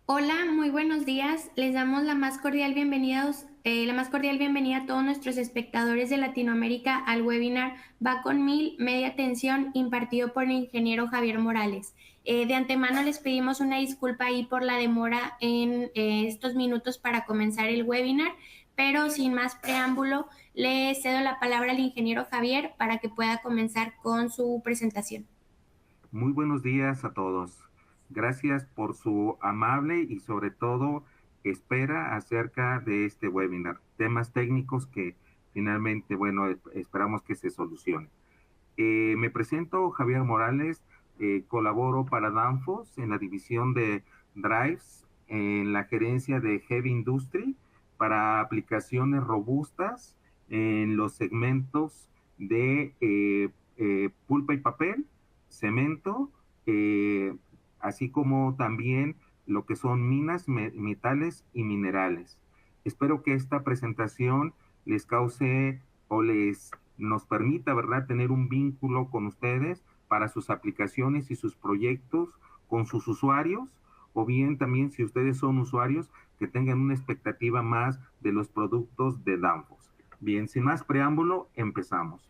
Hola, muy buenos días. Les damos la más cordial bienvenida a todos nuestros espectadores de Latinoamérica al webinar Va con Mil, Media Tensión, impartido por el ingeniero Javier Morales. De antemano les pedimos una disculpa ahí por la demora en estos minutos para comenzar el webinar, pero sin más preámbulo, le cedo la palabra al ingeniero Javier para que pueda comenzar con su presentación. Muy buenos días a todos. Gracias por su amable y sobre todo espera acerca de este webinar. Temas técnicos que finalmente, bueno, esperamos que se solucionen. Me presento Javier Morales, colaboro para Danfoss en la división de Drives, en la gerencia de Heavy Industry para aplicaciones robustas en los segmentos de pulpa y papel, cemento, eh, así como también lo que son minas, metales y minerales. Espero que esta presentación les cause o les nos permita, ¿verdad?, tener un vínculo con ustedes para sus aplicaciones y sus proyectos con sus usuarios, o bien también si ustedes son usuarios, que tengan una expectativa más de los productos de Danfoss. Bien, sin más preámbulo, empezamos.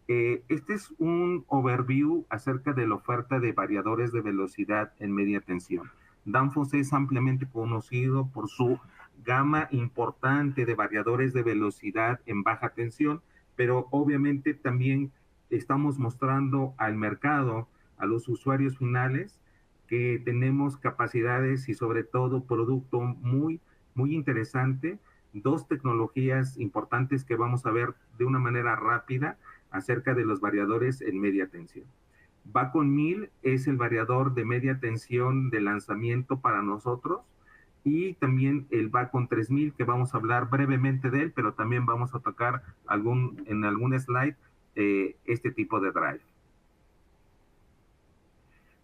Este es un overview acerca de la oferta de variadores de velocidad en media tensión. Danfoss es ampliamente conocido por su gama importante de variadores de velocidad en baja tensión, pero obviamente también estamos mostrando al mercado, a los usuarios finales, que tenemos capacidades y sobre todo producto muy interesante, dos tecnologías importantes que vamos a ver de una manera rápida acerca de los variadores en media tensión. Bacon 1000 es el variador de media tensión de lanzamiento para nosotros y también el Bacon 3000 que vamos a hablar brevemente de él, pero también vamos a tocar en algún slide este tipo de drive.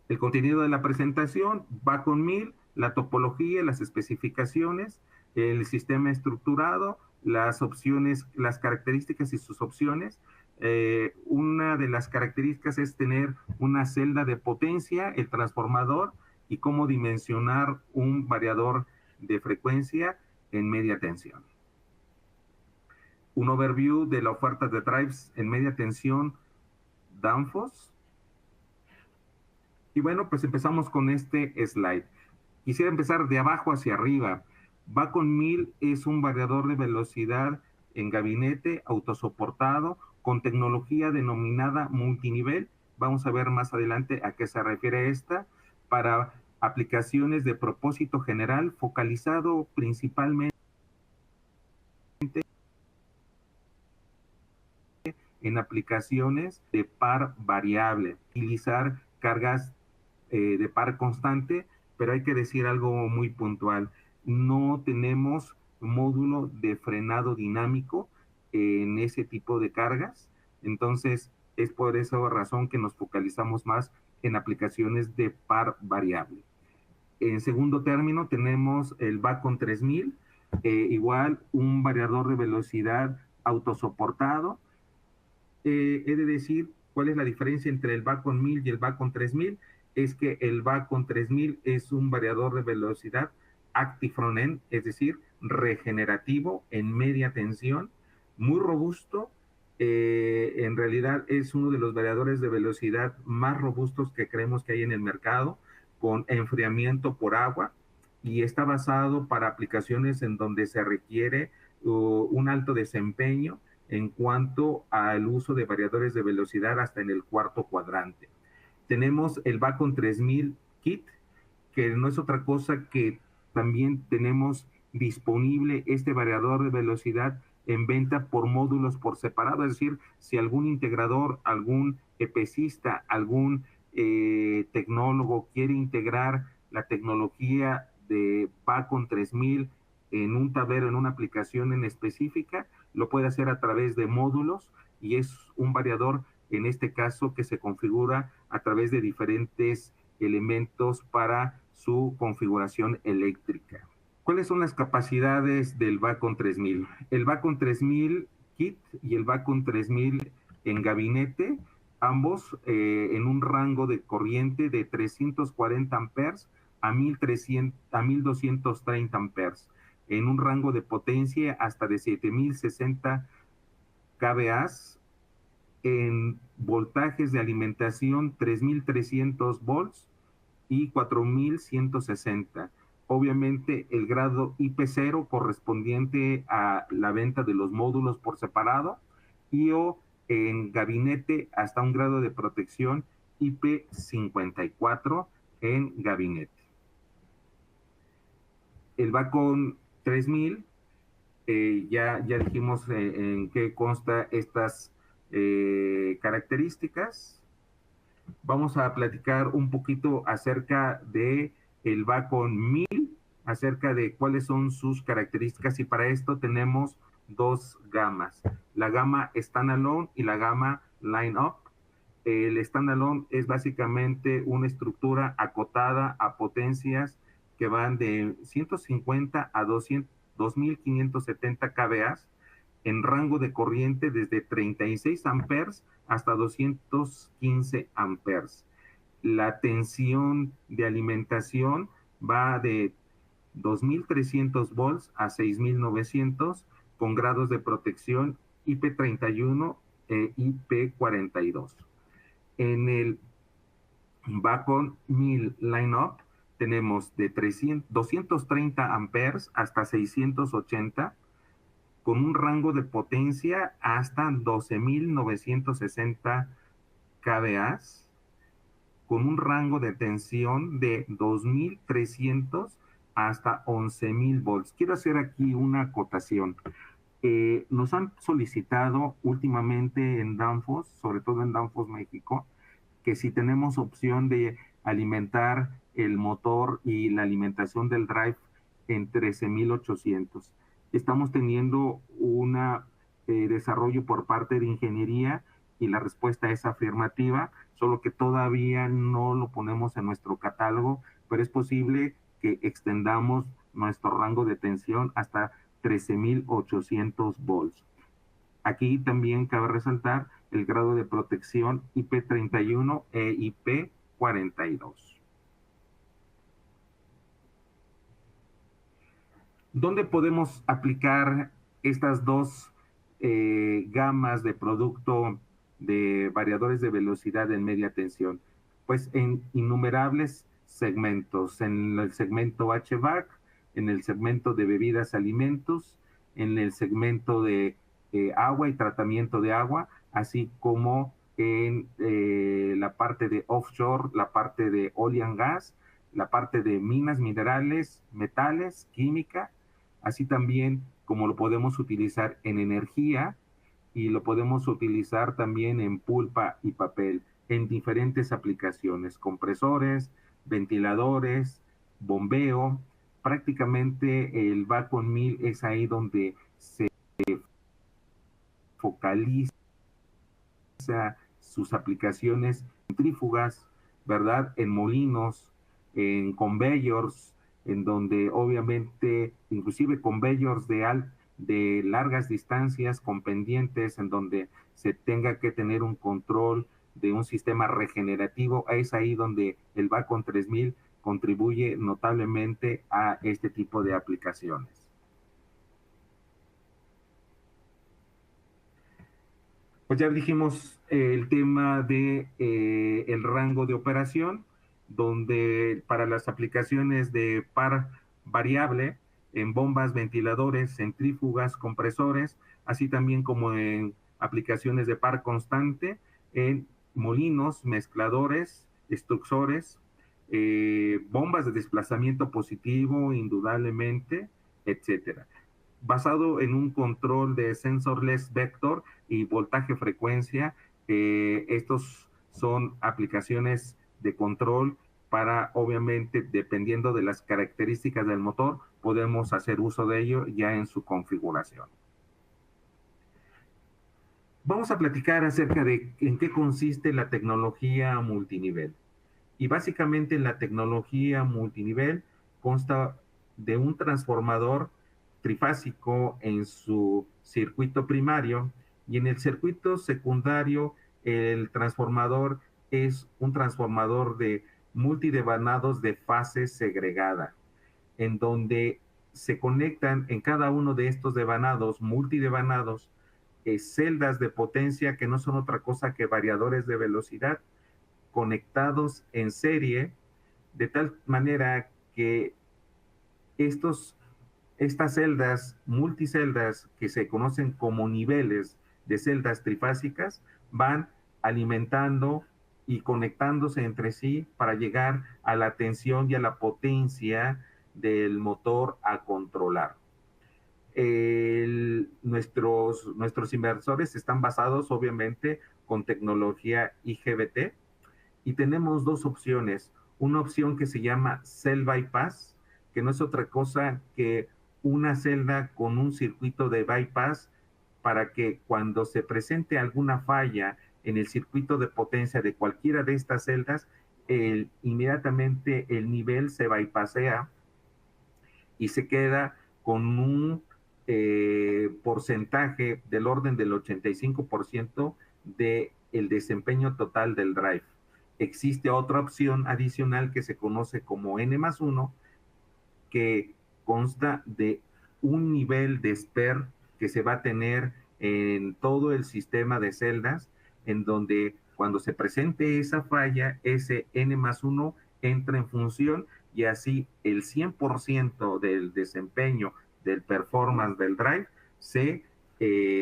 El contenido de la presentación va con 1000, la topología, las especificaciones, el sistema estructurado, las opciones, las características y sus opciones. Una de las características es tener una celda de potencia, el transformador y cómo dimensionar un variador de frecuencia en media tensión. Un overview de la oferta de drives en media tensión Danfoss. Y bueno, pues empezamos con este slide. Quisiera empezar de abajo hacia arriba. Bacon 1000 es un variador de velocidad en gabinete autosoportado con tecnología denominada multinivel. Vamos a ver más adelante a qué se refiere esta, para aplicaciones de propósito general focalizado principalmente en aplicaciones de par variable, utilizar cargas de par constante, pero hay que decir algo muy puntual. No tenemos módulo de frenado dinámico en ese tipo de cargas, entonces es por esa razón que nos focalizamos más en aplicaciones de par variable. En segundo término tenemos el Bacon 3000, igual un variador de velocidad autosoportado. He de decir cuál es la diferencia entre el Bacon 1000 y el Bacon 3000. Es que el Bacon 3000 es un variador de velocidad active front-end, es decir, regenerativo en media tensión, muy robusto. En realidad es uno de los variadores de velocidad más robustos que creemos que hay en el mercado, con enfriamiento por agua, y está basado para aplicaciones en donde se requiere un alto desempeño en cuanto al uso de variadores de velocidad hasta en el cuarto cuadrante. Tenemos el Bacon 3000 Kit, que no es otra cosa que también tenemos disponible este variador de velocidad en venta por módulos por separado, es decir, si algún integrador, algún EPCista, algún tecnólogo quiere integrar la tecnología de Bacon 3000 en un tablero, en una aplicación en específica, lo puede hacer a través de módulos y es un variador, en este caso, que se configura a través de diferentes elementos para su configuración eléctrica. ¿Cuáles son las capacidades del Bacon 3000? El Bacon 3000 Kit y el Bacon 3000 en gabinete, ambos en un rango de corriente de 340 amperes a 1230 amperes, en un rango de potencia hasta de 7060 kVA, en voltajes de alimentación 3300 volts y 4160. Obviamente el grado IP0 correspondiente a la venta de los módulos por separado, y o en gabinete hasta un grado de protección IP54 en gabinete. El Bacon 3000, ya dijimos en qué consta estas características. Vamos a platicar un poquito acerca de el Bacon 1000, acerca de cuáles son sus características, y para esto tenemos dos gamas, la gama Standalone y la gama Line-Up. El Standalone es básicamente una estructura acotada a potencias que van de 150 a 2570 kVA, en rango de corriente desde 36 amperes hasta 215 amperes. La tensión de alimentación va de 2300 volts a 6900, con grados de protección IP31 e IP42. En el Bacon 1000 Line-Up tenemos de 230 amperes hasta 680, con un rango de potencia hasta 12.960 kVA, con un rango de tensión de 2.300 hasta 11.000 volts. Quiero hacer aquí una acotación. Nos han solicitado últimamente en Danfoss, sobre todo en Danfoss México, que si tenemos opción de alimentar el motor y la alimentación del drive en 13.800. Estamos teniendo un desarrollo por parte de ingeniería y la respuesta es afirmativa, solo que todavía no lo ponemos en nuestro catálogo, pero es posible que extendamos nuestro rango de tensión hasta 13.800 volts. Aquí también cabe resaltar el grado de protección IP31 e IP42. ¿Dónde podemos aplicar estas dos gamas de producto de variadores de velocidad en media tensión? Pues en innumerables segmentos, en el segmento HVAC, en el segmento de bebidas, alimentos, en el segmento de agua y tratamiento de agua, así como en la parte de offshore, la parte de oil and gas, la parte de minas, minerales, metales, química, así también como lo podemos utilizar en energía y lo podemos utilizar también en pulpa y papel, en diferentes aplicaciones, compresores, ventiladores, bombeo. Prácticamente el Bacon 1000 es ahí donde se focaliza sus aplicaciones centrífugas, ¿verdad? En molinos, en conveyors, en donde obviamente, inclusive conveyors de largas distancias con pendientes, en donde se tenga que tener un control de un sistema regenerativo, es ahí donde el Bacon 3000 contribuye notablemente a este tipo de aplicaciones. Pues ya dijimos el tema de el rango de operación, donde para las aplicaciones de par variable, en bombas, ventiladores, centrífugas, compresores, así también como en aplicaciones de par constante, en molinos, mezcladores, extrusores, bombas de desplazamiento positivo, indudablemente, etcétera. Basado en un control de sensorless vector y voltaje frecuencia. Estos son aplicaciones de control para, obviamente, dependiendo de las características del motor, podemos hacer uso de ello ya en su configuración. Vamos a platicar acerca de en qué consiste la tecnología multinivel. Y básicamente la tecnología multinivel consta de un transformador trifásico en su circuito primario, y en el circuito secundario el transformador es un transformador de multidevanados de fase segregada, en donde se conectan en cada uno de estos devanados, multidevanados, celdas de potencia que no son otra cosa que variadores de velocidad conectados en serie, de tal manera que estos, estas celdas, multiceldas, que se conocen como niveles de celdas trifásicas, van alimentando y conectándose entre sí para llegar a la tensión y a la potencia del motor a controlar. Nuestros inversores están basados obviamente con tecnología IGBT y tenemos dos opciones. Una opción que se llama Cell Bypass, que no es otra cosa que una celda con un circuito de bypass para que cuando se presente alguna falla en el circuito de potencia de cualquiera de estas celdas, inmediatamente el nivel se bypassea y se queda con un porcentaje del orden del 85% del desempeño total del drive. Existe otra opción adicional que se conoce como N+1, que consta de un nivel de SPER que se va a tener en todo el sistema de celdas, en donde cuando se presente esa falla, ese N+1 entra en función y así el 100% del desempeño del performance del drive se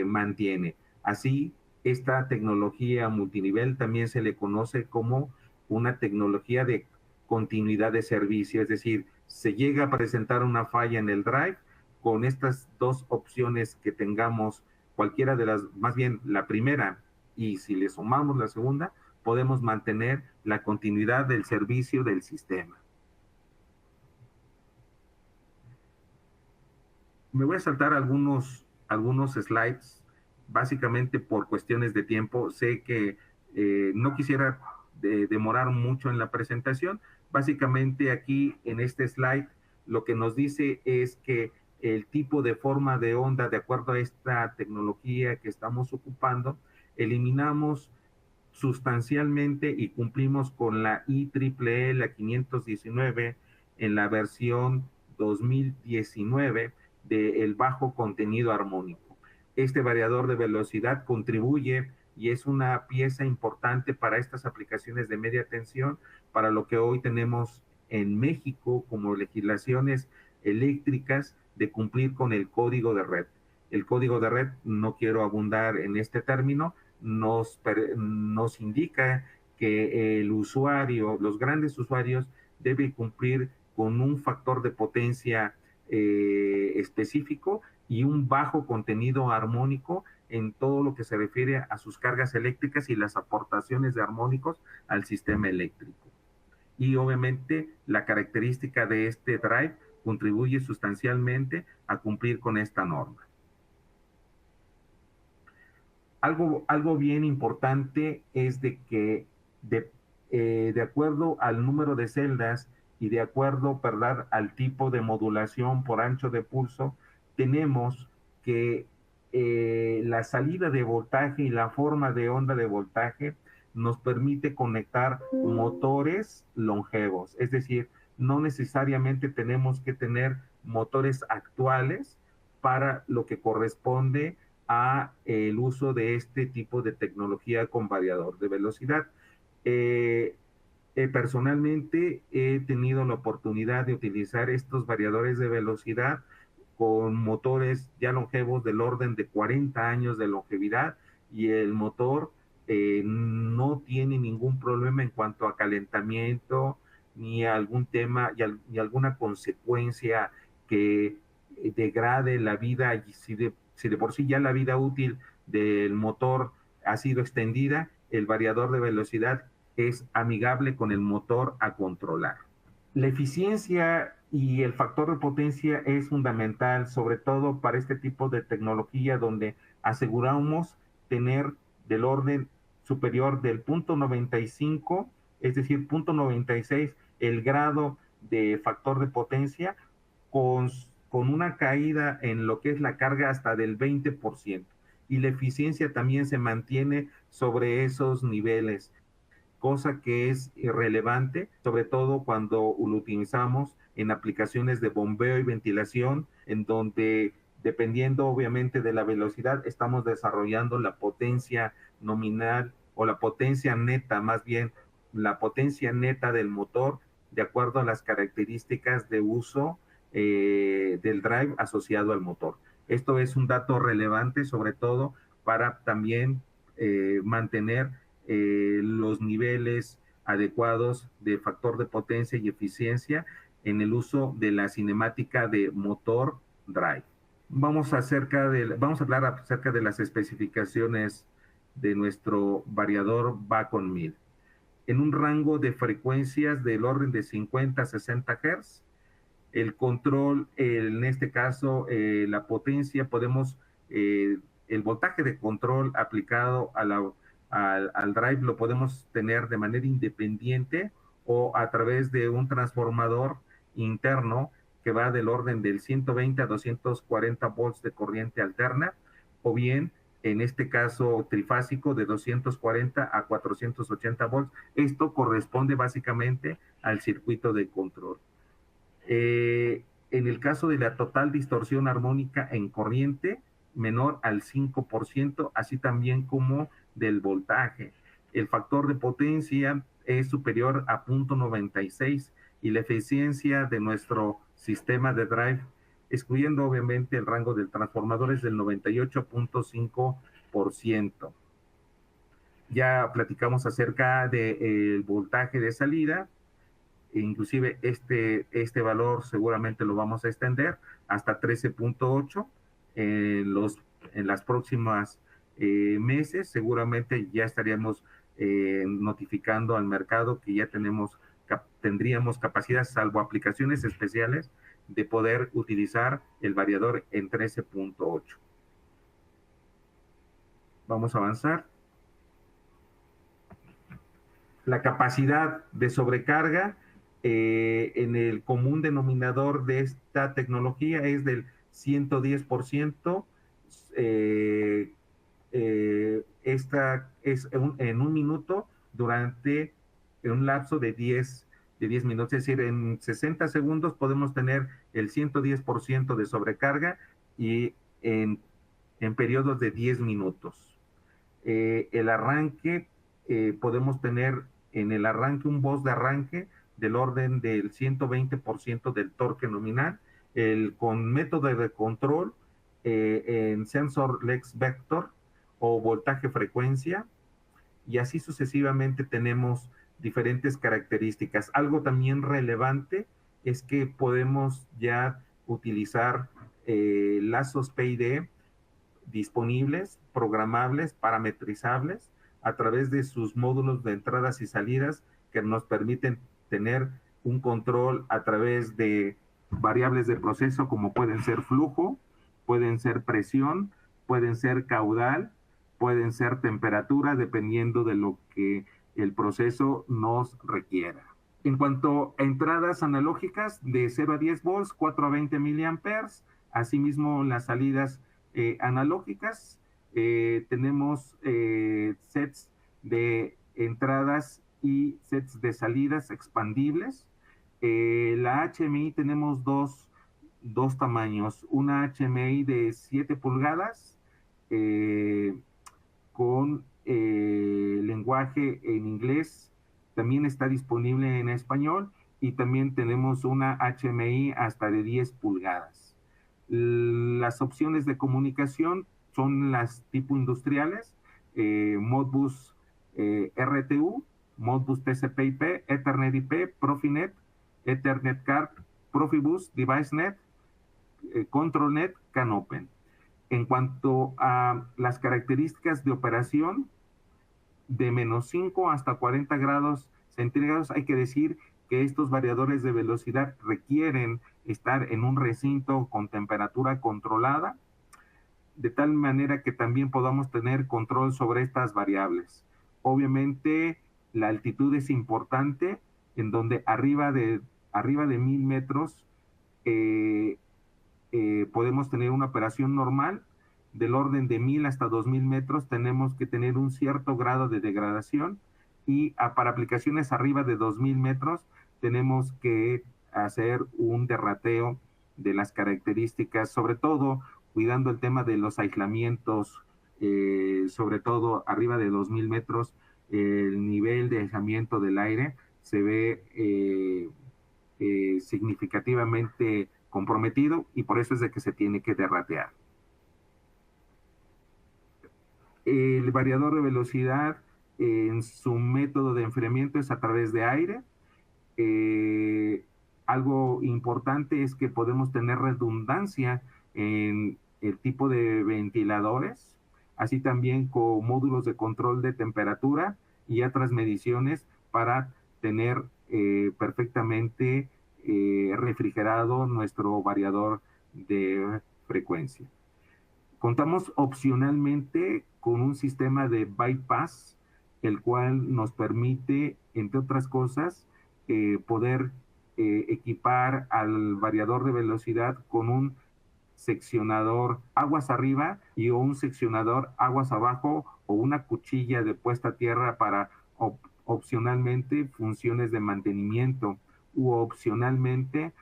mantiene. Así, esta tecnología multinivel también se le conoce como una tecnología de continuidad de servicio, es decir, se llega a presentar una falla en el drive, con estas dos opciones que tengamos, cualquiera de las, más bien la primera, y si le sumamos la segunda, podemos mantener la continuidad del servicio del sistema. Me voy a saltar algunos slides, básicamente por cuestiones de tiempo. Sé que no quisiera demorar mucho en la presentación. Básicamente aquí en este slide lo que nos dice es que el tipo de forma de onda, de acuerdo a esta tecnología que estamos ocupando, eliminamos sustancialmente y cumplimos con la IEEE, la 519, en la versión 2019 del bajo contenido armónico. Este variador de velocidad contribuye y es una pieza importante para estas aplicaciones de media tensión, para lo que hoy tenemos en México como legislaciones eléctricas de cumplir con el código de red. El código de red, no quiero abundar en este término, nos indica que el usuario, los grandes usuarios, debe cumplir con un factor de potencia específico y un bajo contenido armónico en todo lo que se refiere a sus cargas eléctricas y las aportaciones de armónicos al sistema eléctrico. Y obviamente la característica de este drive contribuye sustancialmente a cumplir con esta norma. Algo bien importante es de que de acuerdo al número de celdas y de acuerdo, ¿verdad?, al tipo de modulación por ancho de pulso, tenemos que la salida de voltaje y la forma de onda de voltaje nos permite conectar motores longevos. Es decir, no necesariamente tenemos que tener motores actuales para lo que corresponde a el uso de este tipo de tecnología con variador de velocidad. Personalmente he tenido la oportunidad de utilizar estos variadores de velocidad con motores ya longevos del orden de 40 años de longevidad y el motor no tiene ningún problema en cuanto a calentamiento ni algún tema ni alguna consecuencia que degrade la vida. Y si de por sí ya la vida útil del motor ha sido extendida, el variador de velocidad es amigable con el motor a controlar. La eficiencia y el factor de potencia es fundamental, sobre todo para este tipo de tecnología donde aseguramos tener del orden superior del 0.95, es decir, 0.96, el grado de factor de potencia con una caída en lo que es la carga hasta del 20%. Y la eficiencia también se mantiene sobre esos niveles. cosa que es irrelevante, sobre todo cuando lo utilizamos en aplicaciones de bombeo y ventilación, en donde dependiendo obviamente de la velocidad, estamos desarrollando la potencia nominal o la potencia neta, más bien la potencia neta del motor, de acuerdo a las características de uso del drive asociado al motor. Esto es un dato relevante, sobre todo para también mantener los niveles adecuados de factor de potencia y eficiencia en el uso de la cinemática de motor drive. Vamos a hablar acerca de las especificaciones de nuestro variador Bacon 1000. En un rango de frecuencias del orden de 50 a 60 Hz, el control, en este caso, la potencia, el voltaje de control aplicado al drive lo podemos tener de manera independiente o a través de un transformador interno que va del orden del 120 a 240 volts de corriente alterna, o bien, en este caso trifásico, de 240 a 480 volts. Esto corresponde básicamente al circuito de control. En el caso de la total distorsión armónica en corriente, menor al 5%, así también como del voltaje. El factor de potencia es superior a 0.96 y la eficiencia de nuestro sistema de drive, excluyendo obviamente el rango del transformador, es del 98.5%. Ya platicamos acerca del voltaje de salida. Inclusive este valor seguramente lo vamos a extender hasta 13.8 en las próximas meses. Seguramente ya estaríamos notificando al mercado que ya tendríamos capacidad, salvo aplicaciones especiales, de poder utilizar el variador en 13.8. Vamos a avanzar. La capacidad de sobrecarga en el común denominador de esta tecnología es del 110%. Esta es en un minuto durante un lapso de 10 minutos, es decir, en 60 segundos podemos tener el 110% de sobrecarga y en periodos de 10 minutos. El arranque, podemos tener en el arranque un voz de arranque del orden del 120% del torque nominal, con método de control en sensor Lex Vector o voltaje frecuencia, y así sucesivamente tenemos diferentes características. Algo también relevante es que podemos ya utilizar lazos PID disponibles, programables, parametrizables, a través de sus módulos de entradas y salidas que nos permiten tener un control a través de variables de proceso como pueden ser flujo, pueden ser presión, pueden ser caudal, pueden ser temperatura, dependiendo de lo que el proceso nos requiera. En cuanto a entradas analógicas de 0 a 10 volts, 4 a 20 miliamperes, asimismo las salidas analógicas, tenemos sets de entradas y sets de salidas expandibles. La HMI tenemos dos tamaños, una HMI de 7 pulgadas con lenguaje en inglés, también está disponible en español, y también tenemos una HMI hasta de 10 pulgadas. Las opciones de comunicación son las tipo industriales, Modbus RTU, Modbus TCP/IP, Ethernet IP, Profinet, Ethernet Card, Profibus, DeviceNet, ControlNet, CANopen. En cuanto a las características de operación, de -5 hasta 40 grados centígrados, hay que decir que estos variadores de velocidad requieren estar en un recinto con temperatura controlada, de tal manera que también podamos tener control sobre estas variables. Obviamente, la altitud es importante, en donde arriba de 1000 metros podemos tener una operación normal. Del orden de 1000 hasta 2000 metros tenemos que tener un cierto grado de degradación, y para aplicaciones arriba de 2000 metros tenemos que hacer un derrateo de las características, sobre todo cuidando el tema de los aislamientos, sobre todo arriba de 2000 metros, el nivel de aislamiento del aire se ve significativamente comprometido y por eso es de que se tiene que derratear. El variador de velocidad en su método de enfriamiento es a través de aire. Algo importante es que podemos tener redundancia en el tipo de ventiladores, así también con módulos de control de temperatura y otras mediciones para tener perfectamente refrigerado nuestro variador de frecuencia. Contamos opcionalmente con un sistema de bypass, el cual nos permite, entre otras cosas, poder equipar al variador de velocidad con un seccionador aguas arriba y un seccionador aguas abajo o una cuchilla de puesta a tierra para opcionalmente funciones de mantenimiento u opcionalmente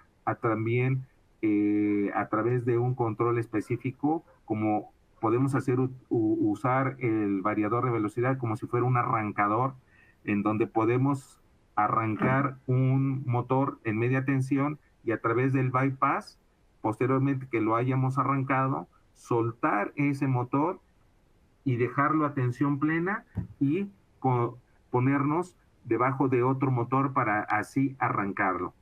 también a través de un control específico, como podemos usar el variador de velocidad como si fuera un arrancador, en donde podemos arrancar un motor en media tensión y a través del bypass, posteriormente que lo hayamos arrancado, soltar ese motor y dejarlo a tensión plena y ponernos debajo de otro motor para así arrancarlo.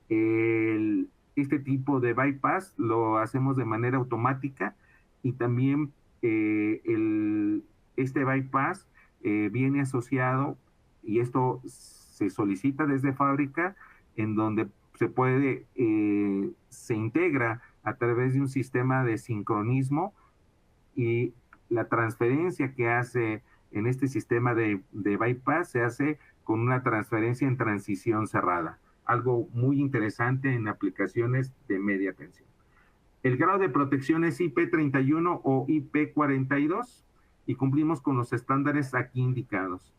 Este tipo de bypass lo hacemos de manera automática y también este bypass viene asociado, y esto se solicita desde fábrica, en donde se integra a través de un sistema de sincronismo, y la transferencia que hace en este sistema de bypass se hace con una transferencia en transición cerrada. Algo muy interesante en aplicaciones de media tensión. El grado de protección es IP31 o IP42 y cumplimos con los estándares aquí indicados.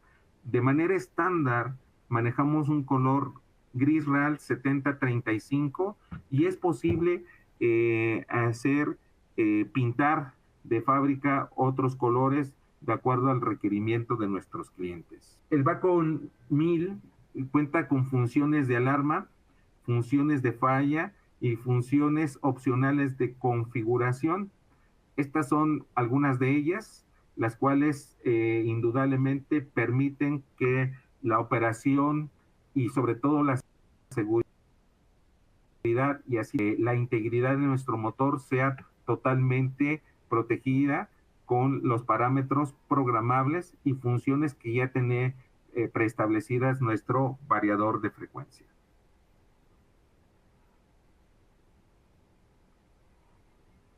De manera estándar, manejamos un color gris RAL 7035 y es posible pintar de fábrica otros colores de acuerdo al requerimiento de nuestros clientes. El Bacon 1000 cuenta con funciones de alarma, funciones de falla y funciones opcionales de configuración. Estas son algunas de ellas, las cuales indudablemente permiten que la operación y sobre todo la seguridad y así la integridad de nuestro motor sea totalmente protegida con los parámetros programables y funciones que ya tiene preestablecidas nuestro variador de frecuencia.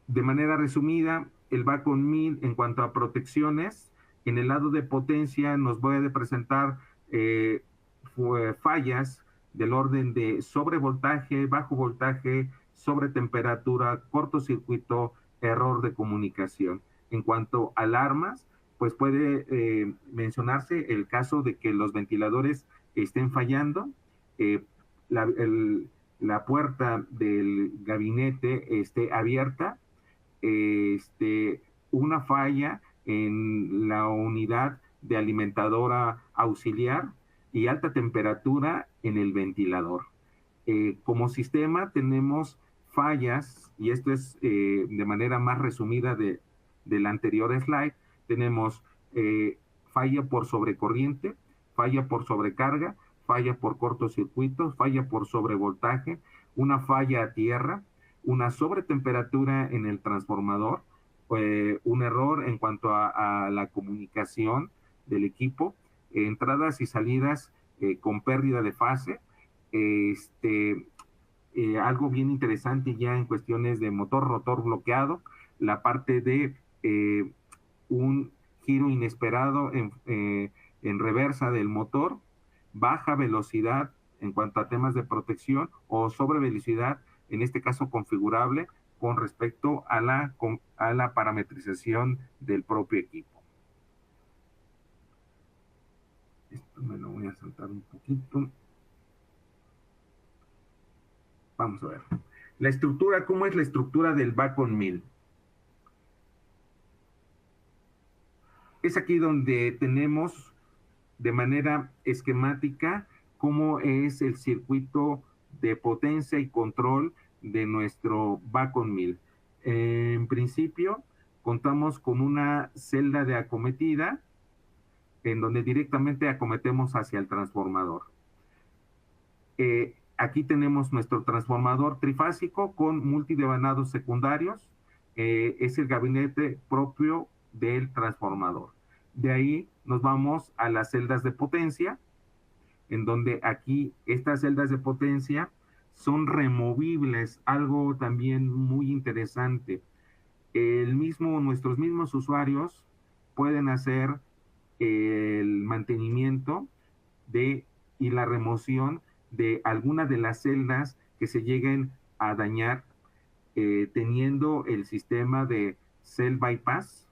De manera resumida, el Bacon 1000 en cuanto a protecciones, en el lado de potencia nos puede presentar fallas del orden de sobrevoltaje, bajo voltaje, sobretemperatura, cortocircuito, error de comunicación. En cuanto a alarmas, pues puede mencionarse el caso de que los ventiladores estén fallando, la puerta del gabinete esté abierta, una falla en la unidad de alimentadora auxiliar y alta temperatura en el ventilador. Como sistema tenemos fallas, y esto es de manera más resumida del anterior slide, tenemos falla por sobrecorriente, falla por sobrecarga, falla por cortocircuito, falla por sobrevoltaje, una falla a tierra, una sobretemperatura en el transformador, un error en cuanto a la comunicación del equipo, entradas y salidas con pérdida de fase, algo bien interesante ya en cuestiones de motor rotor bloqueado, la parte de un giro inesperado en reversa del motor, baja velocidad en cuanto a temas de protección o sobre velocidad, en este caso configurable con respecto a la parametrización del propio equipo. Esto me lo voy a saltar un poquito. Vamos a ver. La estructura, ¿cómo es la estructura del Bacon Mill? Es aquí donde tenemos de manera esquemática cómo es el circuito de potencia y control de nuestro Bacon Mill. En principio, contamos con una celda de acometida en donde directamente acometemos hacia el transformador. Aquí tenemos nuestro transformador trifásico con multidevanados secundarios. Es el gabinete propio del transformador. De ahí nos vamos a las celdas de potencia, en donde aquí estas celdas de potencia son removibles, algo también muy interesante. Nuestros mismos usuarios pueden hacer el mantenimiento y la remoción de alguna de las celdas que se lleguen a dañar, teniendo el sistema de cell bypass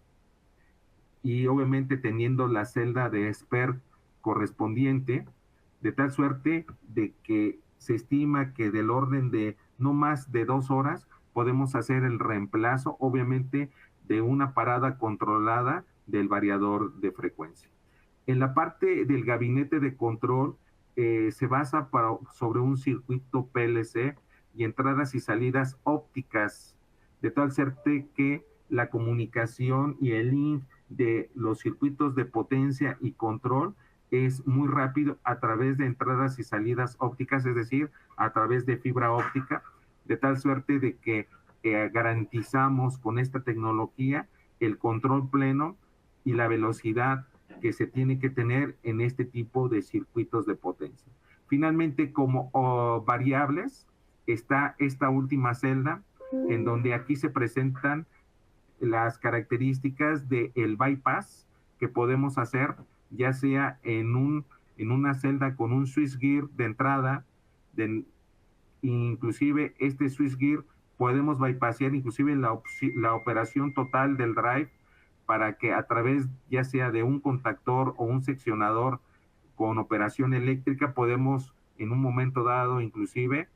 y obviamente teniendo la celda de SPER correspondiente, de tal suerte de que se estima que del orden de no más de 2 horas podemos hacer el reemplazo, obviamente, de una parada controlada del variador de frecuencia. En la parte del gabinete de control se basa sobre un circuito PLC y entradas y salidas ópticas, de tal suerte que la comunicación y el link de los circuitos de potencia y control es muy rápido a través de entradas y salidas ópticas, es decir, a través de fibra óptica, de tal suerte de que garantizamos con esta tecnología el control pleno y la velocidad que se tiene que tener en este tipo de circuitos de potencia. Finalmente, como variables, está esta última celda, en donde aquí se presentan las características del bypass que podemos hacer, ya sea en una celda con un switchgear de entrada, inclusive este switchgear podemos bypassear inclusive la operación total del drive, para que a través ya sea de un contactor o un seccionador con operación eléctrica podemos en un momento dado inclusive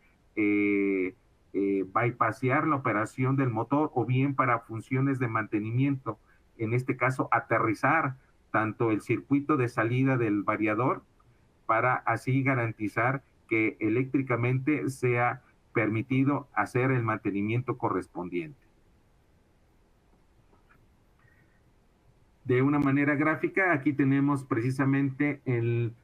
bypassear la operación del motor, o bien para funciones de mantenimiento, en este caso aterrizar tanto el circuito de salida del variador para así garantizar que eléctricamente sea permitido hacer el mantenimiento correspondiente. De una manera gráfica, aquí tenemos precisamente el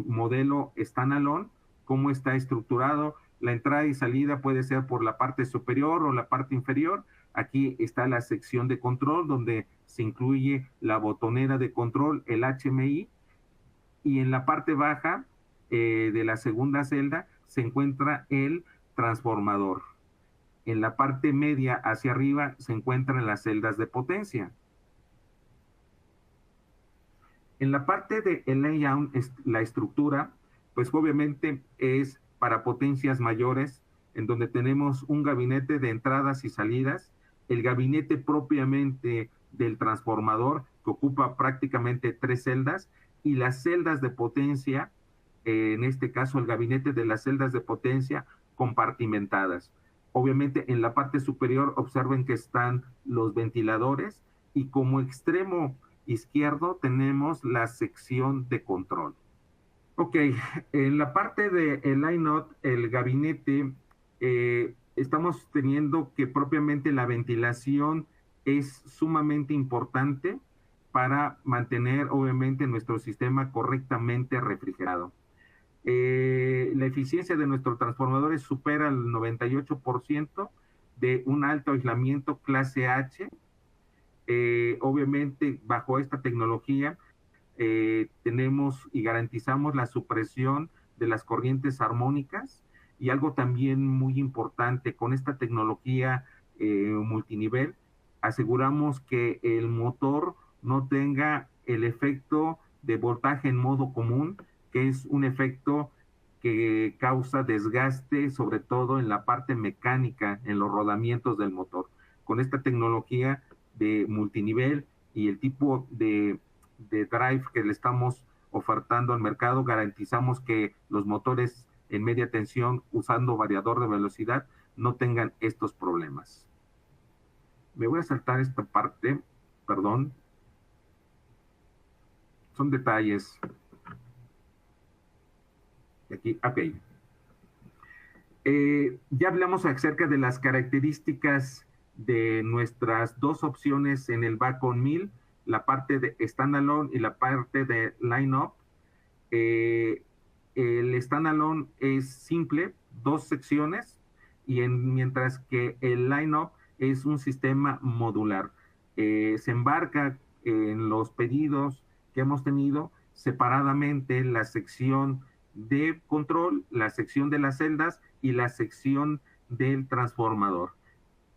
modelo standalone, cómo está estructurado. La entrada y salida puede ser por la parte superior o la parte inferior. Aquí está la sección de control, donde se incluye la botonera de control, el HMI, y en la parte baja de la segunda celda se encuentra el transformador. En la parte media hacia arriba se encuentran las celdas de potencia. En la parte de el layout, la estructura, pues obviamente es para potencias mayores, en donde tenemos un gabinete de entradas y salidas, el gabinete propiamente del transformador, que ocupa prácticamente 3 celdas, y las celdas de potencia, en este caso el gabinete de las celdas de potencia compartimentadas. Obviamente en la parte superior observen que están los ventiladores, y como extremo izquierdo tenemos la sección de control. Ok, en la parte de el iNode, el gabinete, estamos teniendo que propiamente la ventilación es sumamente importante para mantener obviamente nuestro sistema correctamente refrigerado. La eficiencia de nuestro transformador supera el 98% de un alto aislamiento clase H. Obviamente bajo esta tecnología tenemos y garantizamos la supresión de las corrientes armónicas, y algo también muy importante, con esta tecnología multinivel aseguramos que el motor no tenga el efecto de voltaje en modo común, que es un efecto que causa desgaste, sobre todo en la parte mecánica, en los rodamientos del motor. Con esta tecnología de multinivel y el tipo de drive que le estamos ofertando al mercado, garantizamos que los motores en media tensión usando variador de velocidad no tengan estos problemas. Me voy a saltar esta parte, perdón. Son detalles. Aquí, ok. Ya hablamos acerca de las características de nuestras dos opciones en el Bacon 1000, la parte de standalone y la parte de line-up. El standalone es simple, dos secciones, y mientras que el line-up es un sistema modular. Se embarca en los pedidos que hemos tenido separadamente la sección de control, la sección de las celdas y la sección del transformador.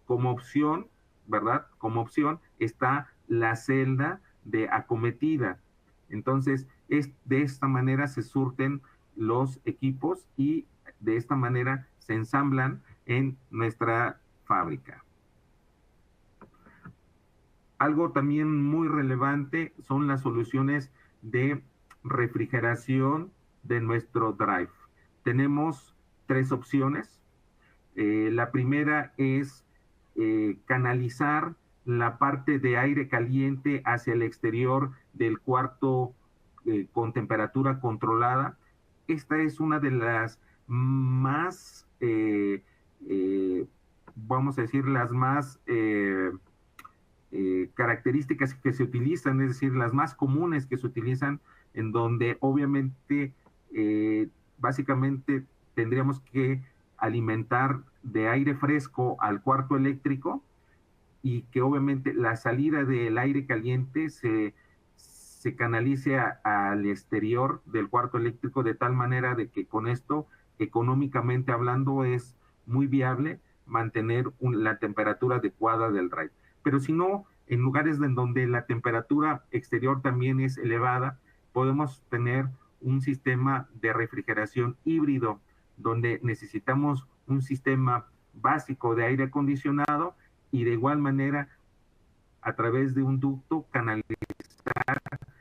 Como opción, ¿verdad? Como opción está la celda de acometida. Entonces, de esta manera se surten los equipos y de esta manera se ensamblan en nuestra fábrica. Algo también muy relevante son las soluciones de refrigeración de nuestro drive. Tenemos tres opciones. La primera es canalizar la parte de aire caliente hacia el exterior del cuarto con temperatura controlada. Esta es una de las más, vamos a decir, las más características que se utilizan, es decir, las más comunes que se utilizan, en donde obviamente, básicamente tendríamos que alimentar de aire fresco al cuarto eléctrico y que obviamente la salida del aire caliente se canalice al exterior del cuarto eléctrico de tal manera de que con esto, económicamente hablando, es muy viable mantener la temperatura adecuada del drive. Pero si no, en lugares en donde la temperatura exterior también es elevada, podemos tener un sistema de refrigeración híbrido, donde necesitamos un sistema básico de aire acondicionado y de igual manera, a través de un ducto, canalizar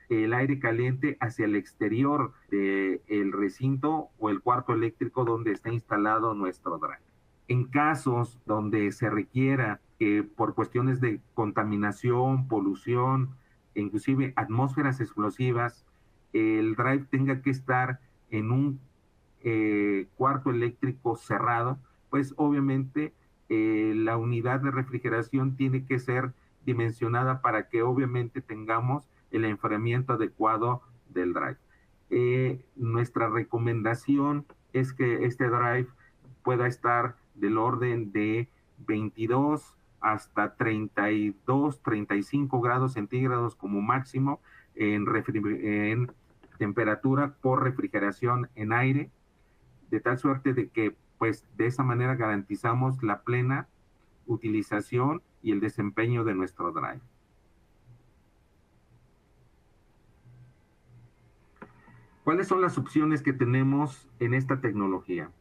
el aire caliente hacia el exterior del recinto o el cuarto eléctrico donde está instalado nuestro drive. En casos donde se requiera que por cuestiones de contaminación, polución, e inclusive atmósferas explosivas, el drive tenga que estar en un cuarto eléctrico cerrado, pues obviamente la unidad de refrigeración tiene que ser dimensionada para que obviamente tengamos el enfriamiento adecuado del drive. Nuestra recomendación es que este drive pueda estar del orden de 22 hasta 32, 35 grados centígrados como máximo en temperatura por refrigeración en aire, de tal suerte de que pues de esa manera garantizamos la plena utilización y el desempeño de nuestro drive. ¿Cuáles son las opciones que tenemos en esta tecnología?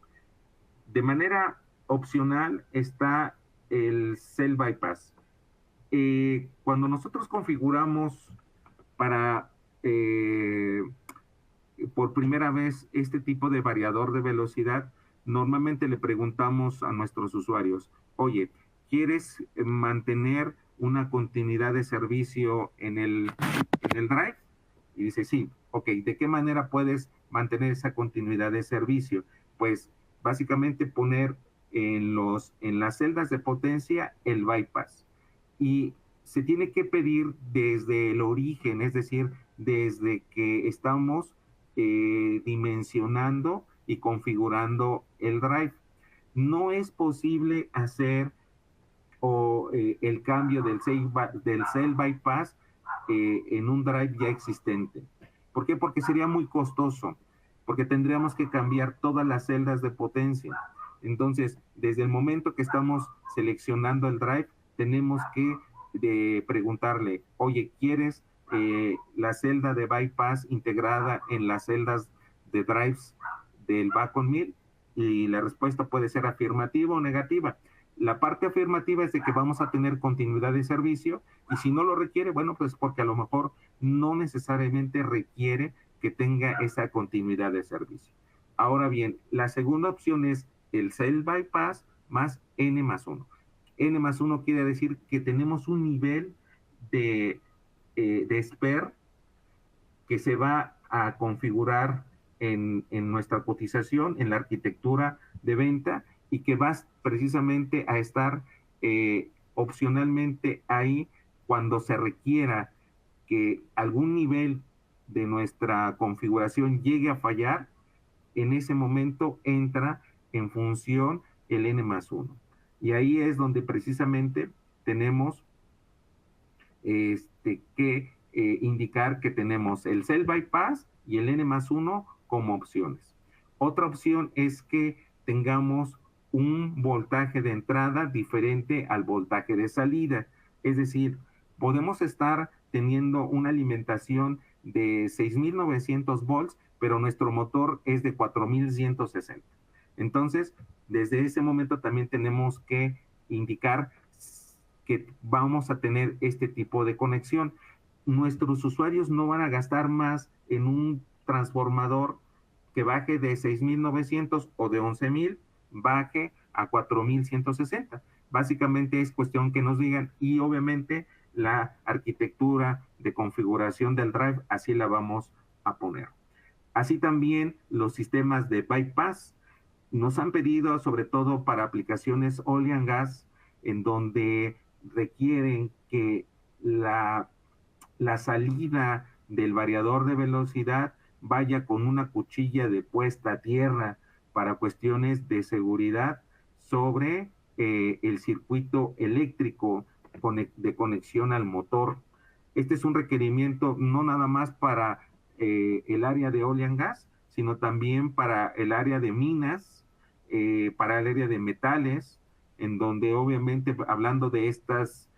De manera opcional está el Cell Bypass. Cuando nosotros configuramos para por primera vez este tipo de variador de velocidad, normalmente le preguntamos a nuestros usuarios, oye, ¿quieres mantener una continuidad de servicio en el drive? Y dice, sí, ok, ¿de qué manera puedes mantener esa continuidad de servicio? Pues básicamente poner en las celdas de potencia el bypass. Y se tiene que pedir desde el origen, es decir, desde que estamos dimensionando y configurando el drive. No es posible hacer el cambio del cell bypass en un drive ya existente. ¿Por qué? Porque sería muy costoso, porque tendríamos que cambiar todas las celdas de potencia. Entonces, desde el momento que estamos seleccionando el drive, tenemos que preguntarle, oye, ¿quieres la celda de bypass integrada en las celdas de drives del Bacon 1000? Y la respuesta puede ser afirmativa o negativa. La parte afirmativa es de que vamos a tener continuidad de servicio, y si no lo requiere, bueno, pues porque a lo mejor no necesariamente requiere que tenga esa continuidad de servicio. Ahora bien, la segunda opción es el Cell Bypass más N más 1. N más 1 quiere decir que tenemos un nivel de SPER que se va a configurar en nuestra cotización, en la arquitectura de venta, y que va precisamente a estar opcionalmente ahí cuando se requiera que algún nivel de nuestra configuración llegue a fallar. En ese momento entra en función el N más 1. Y ahí es donde precisamente tenemos que indicar que tenemos el Cell Bypass y el N más 1 como opciones. Otra opción es que tengamos un voltaje de entrada diferente al voltaje de salida. Es decir, podemos estar teniendo una alimentación de 6.900 volts, pero nuestro motor es de 4.160. Entonces, desde ese momento también tenemos que indicar que vamos a tener este tipo de conexión. Nuestros usuarios no van a gastar más en un transformador que baje de 6.900 o de 11.000, baje a 4.160. Básicamente es cuestión que nos digan, y obviamente la arquitectura de configuración del drive así la vamos a poner. Así también los sistemas de bypass nos han pedido, sobre todo para aplicaciones oil and gas, en donde requieren que la salida del variador de velocidad vaya con una cuchilla de puesta a tierra para cuestiones de seguridad sobre el circuito eléctrico de conexión al motor. Este es un requerimiento no nada más para el área de oil and gas, sino también para el área de minas, para el área de metales, en donde obviamente hablando de estas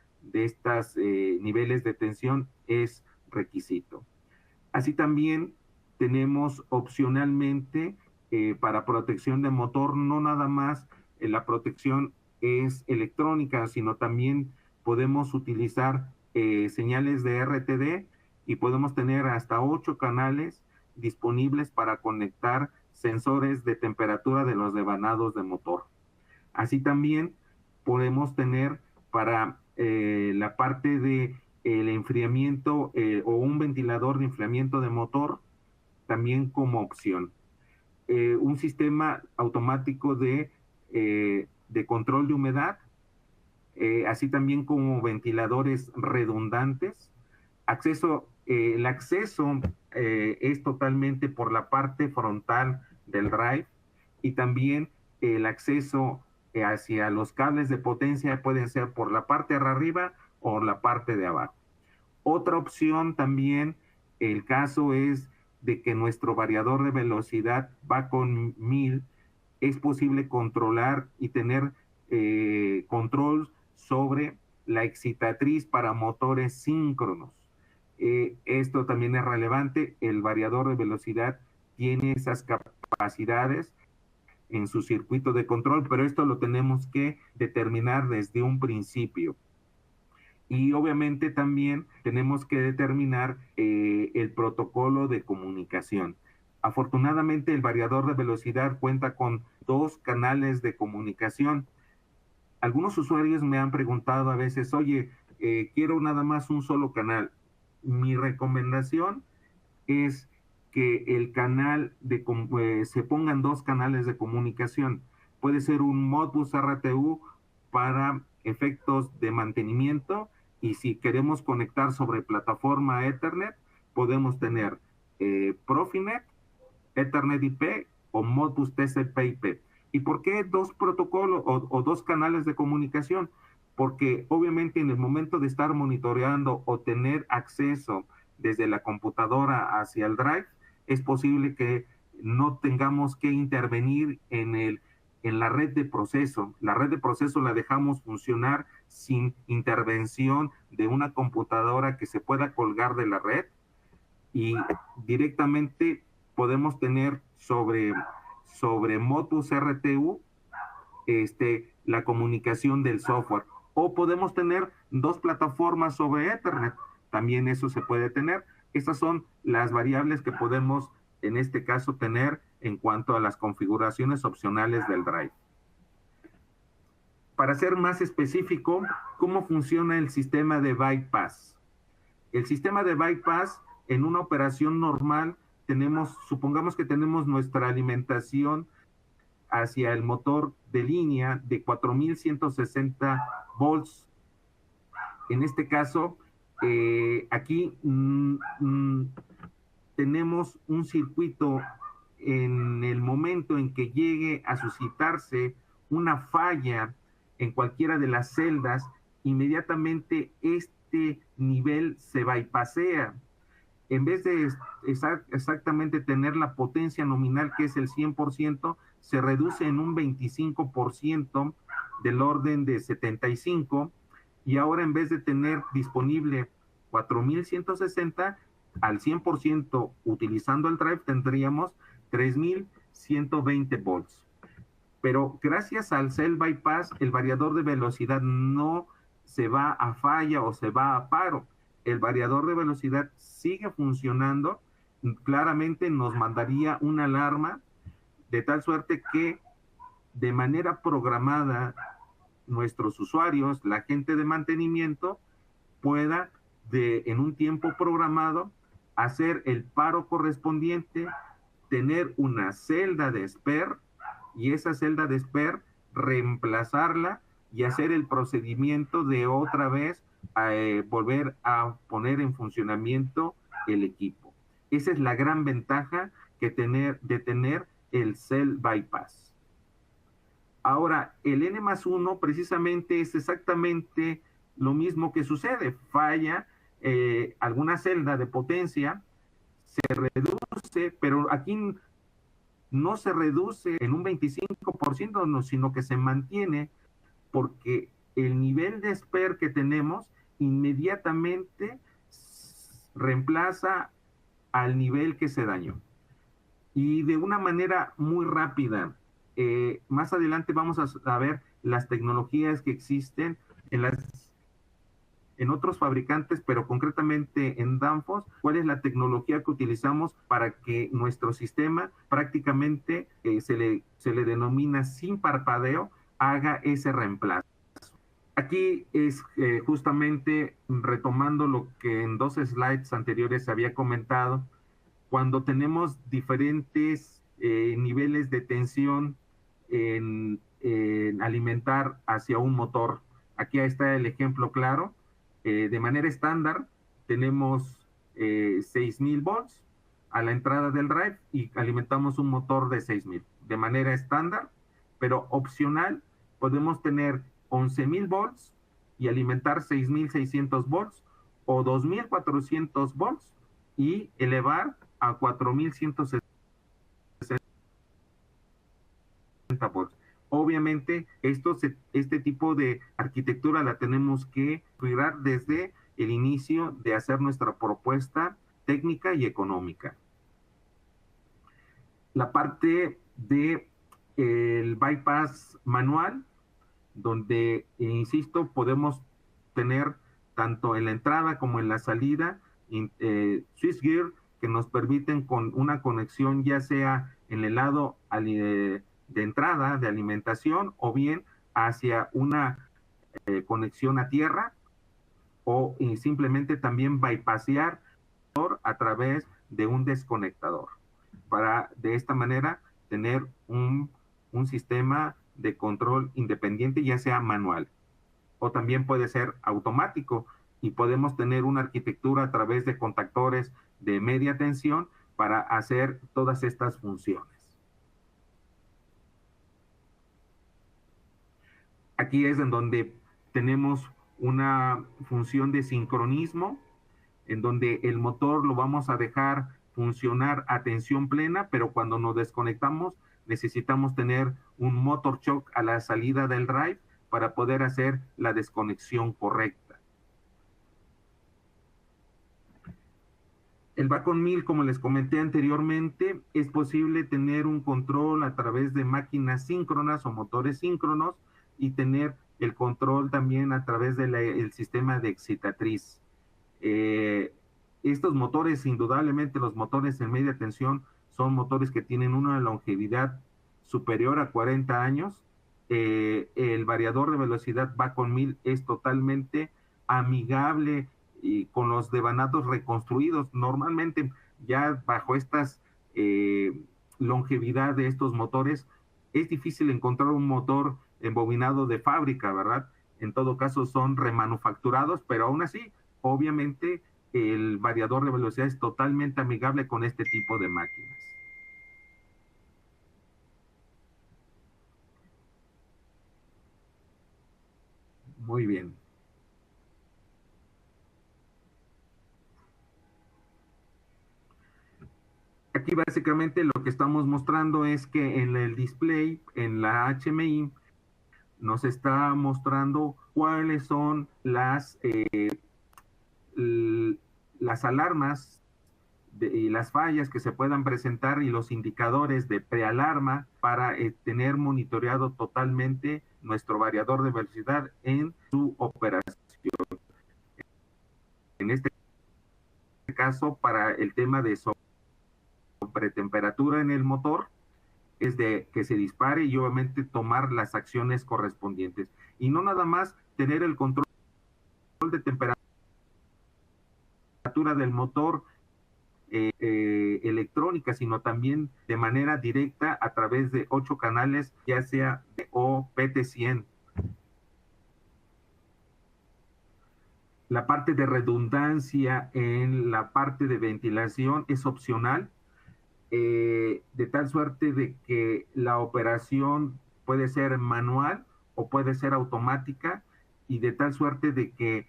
niveles de tensión es requisito. Así también tenemos opcionalmente para protección de motor, no nada más la protección es electrónica, sino también podemos utilizar señales de RTD y podemos tener hasta 8 canales disponibles para conectar sensores de temperatura de los devanados de motor. Así también podemos tener para la parte de el enfriamiento o un ventilador de enfriamiento de motor también como opción. Un sistema automático de control de humedad, así también como ventiladores redundantes. El acceso es totalmente por la parte frontal del drive, y también el acceso hacia los cables de potencia pueden ser por la parte de arriba o la parte de abajo. Otra opción también, el caso es de que nuestro variador de velocidad va con 1000, es posible controlar y tener control sobre la excitatriz para motores síncronos. Esto también es relevante, el variador de velocidad tiene esas capacidades en su circuito de control, pero esto lo tenemos que determinar desde un principio. Y obviamente también tenemos que determinar el protocolo de comunicación. Afortunadamente el variador de velocidad cuenta con 2 canales de comunicación. Algunos usuarios me han preguntado a veces, oye, quiero nada más un solo canal. Mi recomendación es que el canal se pongan 2 canales de comunicación. Puede ser un Modbus RTU para efectos de mantenimiento, y si queremos conectar sobre plataforma Ethernet, podemos tener Profinet, Ethernet IP o Modbus TCP/IP. ¿Y por qué 2 protocolos o 2 canales de comunicación? Porque obviamente en el momento de estar monitoreando o tener acceso desde la computadora hacia el drive, es posible que no tengamos que intervenir en la red de proceso. La red de proceso la dejamos funcionar sin intervención de una computadora que se pueda colgar de la red, y directamente podemos tener sobre Modbus RTU la comunicación del software. O podemos tener 2 plataformas sobre Ethernet, también eso se puede tener, Estas son las variables que podemos, en este caso, tener en cuanto a las configuraciones opcionales del drive. Para ser más específico, ¿cómo funciona el sistema de bypass? El sistema de bypass, en una operación normal, supongamos que tenemos nuestra alimentación hacia el motor de línea de 4160 volts. En este caso, aquí tenemos un circuito. En el momento en que llegue a suscitarse una falla en cualquiera de las celdas, inmediatamente este nivel se bypassea. En vez de exactamente tener la potencia nominal, que es el 100%, se reduce en un 25% del orden de 75, y ahora en vez de tener disponible 4160, al 100% utilizando el drive tendríamos 3120 volts. Pero gracias al cell bypass, el variador de velocidad no se va a falla o se va a paro. El variador de velocidad sigue funcionando. Claramente nos mandaría una alarma, de tal suerte que de manera programada nuestros usuarios, la gente de mantenimiento, pueda en un tiempo programado hacer el paro correspondiente, tener una celda de spare, y esa celda de spare reemplazarla y hacer el procedimiento de otra vez volver a poner en funcionamiento el equipo. Esa es la gran ventaja de tener el cell bypass. Ahora, el N+1 precisamente es exactamente lo mismo que sucede. Falla alguna celda de potencia, se reduce, pero aquí no se reduce en un 25%, no, sino que se mantiene, porque el nivel de spare que tenemos inmediatamente reemplaza al nivel que se dañó. Y de una manera muy rápida, más adelante vamos a ver las tecnologías que existen en otros fabricantes, pero concretamente en Danfoss, cuál es la tecnología que utilizamos para que nuestro sistema prácticamente se le denomina sin parpadeo, haga ese reemplazo. Aquí es justamente retomando lo que en 2 slides anteriores se había comentado, cuando tenemos diferentes niveles de tensión en alimentar hacia un motor. Aquí está el ejemplo claro. De manera estándar tenemos 6000 volts a la entrada del drive y alimentamos un motor de 6000 de manera estándar, pero opcional podemos tener 11000 volts y alimentar 6600 volts, o 2400 volts y elevar a 4160 volts. Obviamente, este tipo de arquitectura la tenemos que cuidar desde el inicio de hacer nuestra propuesta técnica y económica. La parte de el bypass manual, donde, insisto, podemos tener tanto en la entrada como en la salida switchgear que nos permiten con una conexión ya sea en el lado de entrada de alimentación o bien hacia una conexión a tierra, o simplemente también bypassear a través de un desconectador para de esta manera tener un sistema de control independiente, ya sea manual o también puede ser automático, y podemos tener una arquitectura a través de contactores de media tensión para hacer todas estas funciones. Aquí es en donde tenemos una función de sincronismo, en donde el motor lo vamos a dejar funcionar a tensión plena, pero cuando nos desconectamos necesitamos tener un motor choke a la salida del drive para poder hacer la desconexión correcta. El Bacon 1000, como les comenté anteriormente, es posible tener un control a través de máquinas síncronas o motores síncronos y tener el control también a través del sistema de excitatriz. Estos motores, indudablemente los motores en media tensión, son motores que tienen una longevidad superior a 40 años. El variador de velocidad Vacon 1000 es totalmente amigable y con los devanados reconstruidos. Normalmente ya bajo estas longevidad de estos motores, es difícil encontrar un motor embobinado de fábrica, ¿verdad? En todo caso son remanufacturados, pero aún así, obviamente, el variador de velocidad es totalmente amigable con este tipo de máquinas. Muy bien. Aquí básicamente lo que estamos mostrando es que en el display, en la HMI, nos está mostrando cuáles son las alarmas y las fallas que se puedan presentar y los indicadores de prealarma para tener monitoreado totalmente nuestro variador de velocidad en su operación. En este caso, para el tema de sobretemperatura en el motor, es de que se dispare y obviamente tomar las acciones correspondientes. Y no nada más tener el control de temperatura del motor electrónica, sino también de manera directa a través de 8 canales, ya sea o PT100. La parte de redundancia en la parte de ventilación es opcional, de tal suerte de que la operación puede ser manual o puede ser automática, y de tal suerte de que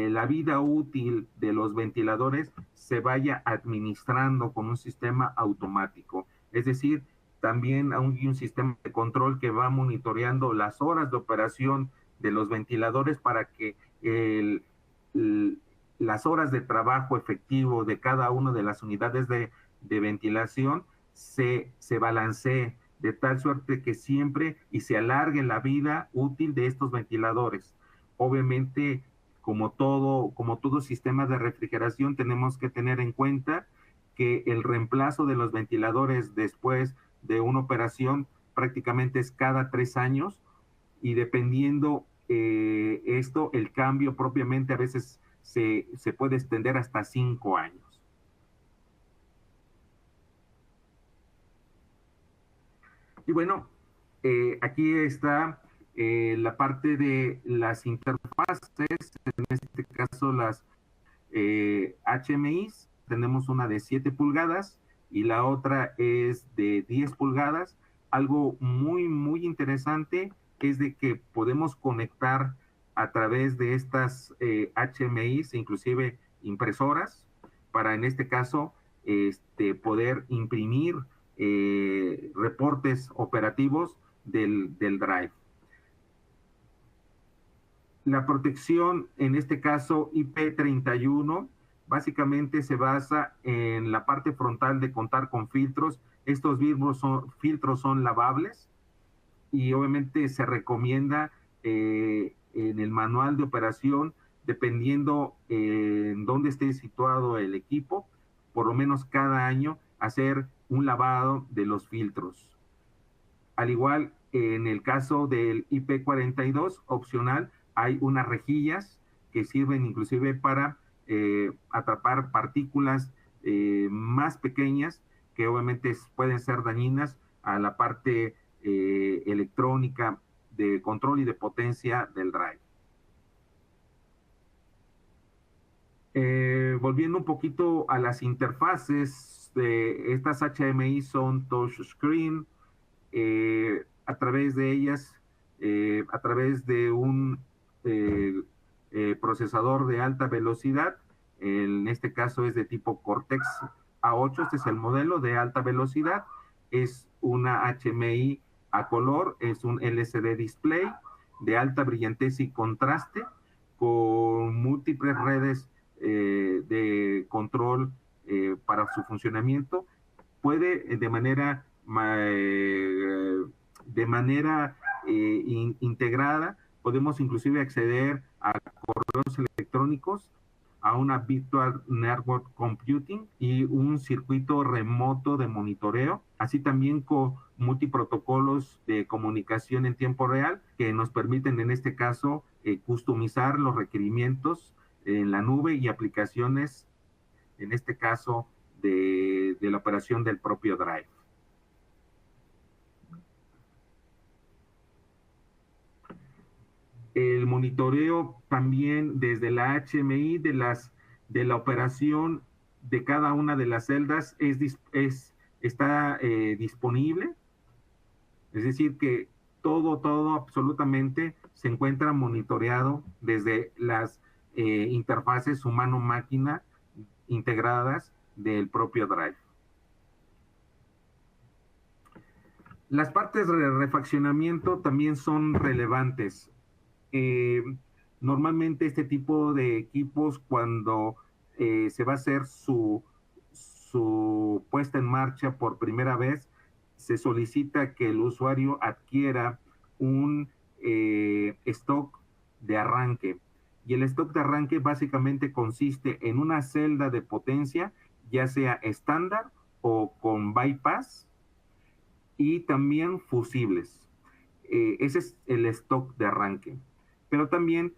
la vida útil de los ventiladores se vaya administrando con un sistema automático. Es decir, también hay un sistema de control que va monitoreando las horas de operación de los ventiladores para que el, las horas de trabajo efectivo de cada una de las unidades de ventilación se balancee de tal suerte que siempre y se alargue la vida útil de estos ventiladores. Obviamente, como todo sistema de refrigeración, tenemos que tener en cuenta que el reemplazo de los ventiladores después de una operación prácticamente es cada 3 años, y dependiendo esto, el cambio propiamente a veces se puede extender hasta 5 años. Y bueno, aquí está la parte de las interfaces, en este caso las HMIs. Tenemos una de 7 pulgadas y la otra es de 10 pulgadas. Algo muy, muy interesante es de que podemos conectar a través de estas HMIs, inclusive impresoras, para en este caso poder imprimir reportes operativos del drive. La protección, en este caso IP31, básicamente se basa en la parte frontal de contar con filtros. Estos filtros son lavables y obviamente se recomienda en el manual de operación, dependiendo en dónde esté situado el equipo, por lo menos cada año hacer un lavado de los filtros. Al igual, en el caso del IP42 opcional, hay unas rejillas que sirven inclusive para atrapar partículas más pequeñas que obviamente pueden ser dañinas a la parte electrónica de control y de potencia del drive. Volviendo un poquito a las interfaces, estas HMI son touchscreen. A través de ellas, a través de un procesador de alta velocidad, en este caso es de tipo Cortex A8, este es el modelo de alta velocidad, es una HMI a color, es un LCD display de alta brillantez y contraste, con múltiples redes de control para su funcionamiento. Puede de manera integrada, podemos inclusive acceder a correos electrónicos a una Virtual Network Computing y un circuito remoto de monitoreo, así también con multiprotocolos de comunicación en tiempo real que nos permiten en este caso customizar los requerimientos en la nube y aplicaciones, en este caso de la operación del propio Drive. El monitoreo también desde la HMI de la operación de cada una de las celdas está disponible. Es decir, que todo absolutamente se encuentra monitoreado desde las interfaces humano-máquina integradas del propio Drive. Las partes de refaccionamiento también son relevantes. Normalmente este tipo de equipos, cuando se va a hacer su puesta en marcha por primera vez, se solicita que el usuario adquiera un stock de arranque. Y el stock de arranque básicamente consiste en una celda de potencia, ya sea estándar o con bypass, y también fusibles. Ese es el stock de arranque. Pero también